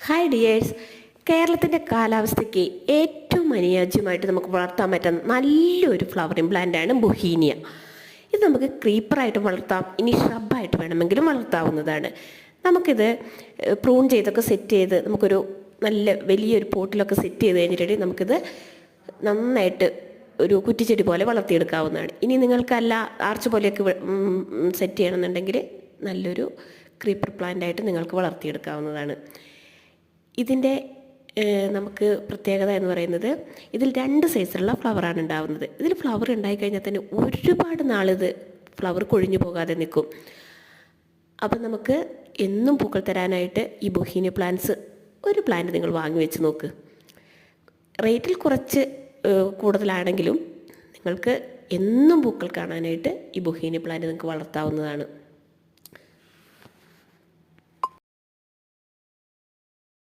Hi dears. കേരളത്തിൻ്റെ കാലാവസ്ഥയ്ക്ക് ഏറ്റവും അനുയോജ്യമായിട്ട് നമുക്ക് വളർത്താൻ പറ്റുന്ന നല്ലൊരു ഫ്ലവറിങ് പ്ലാന്റാണ് ബൊഹീനിയ. ഇത് നമുക്ക് ക്രീപ്പറായിട്ട് വളർത്താം, ഇനി ഷ്രബായിട്ട് വേണമെങ്കിലും വളർത്താവുന്നതാണ്. നമുക്കിത് പ്രൂൺ ചെയ്തൊക്കെ സെറ്റ് ചെയ്ത് നമുക്കൊരു നല്ല വലിയൊരു പോട്ടിലൊക്കെ സെറ്റ് ചെയ്ത് കഴിഞ്ഞിട്ടുണ്ടെങ്കിൽ നമുക്കിത് നന്നായിട്ട് ഒരു കുറ്റിച്ചെടി പോലെ വളർത്തിയെടുക്കാവുന്നതാണ്. ഇനി നിങ്ങൾക്കല്ല ആർച്ച് പോലെയൊക്കെ സെറ്റ് ചെയ്യണമെന്നുണ്ടെങ്കിൽ നല്ലൊരു ക്രീപ്പർ പ്ലാന്റായിട്ട് നിങ്ങൾക്ക് വളർത്തിയെടുക്കാവുന്നതാണ്. ഇതിൻ്റെ നമുക്ക് പ്രത്യേകത എന്ന് പറയുന്നത് ഇതിൽ 2 സൈസിലുള്ള ഫ്ലവറാണ് ഉണ്ടാകുന്നത്. ഇതിൽ ഫ്ലവർ ഉണ്ടായിക്കഴിഞ്ഞാൽ തന്നെ ഒരുപാട് നാളിത് ഫ്ലവർ കൊഴിഞ്ഞു പോകാതെ നിൽക്കും. അപ്പം നമുക്ക് എന്നും പൂക്കൾ തരാനായിട്ട് ഈ ബൊഹീനിയ പ്ലാന്റ്സ് ഒരു പ്ലാന്റ് നിങ്ങൾ വാങ്ങി വെച്ച് നോക്ക്. റേറ്റിൽ കുറച്ച് കൂടുതലാണെങ്കിലും നിങ്ങൾക്ക് എന്നും പൂക്കൾ കാണാനായിട്ട് ഈ ബൊഹീനിയ പ്ലാന്റ് നിങ്ങൾക്ക് വളർത്താവുന്നതാണ്.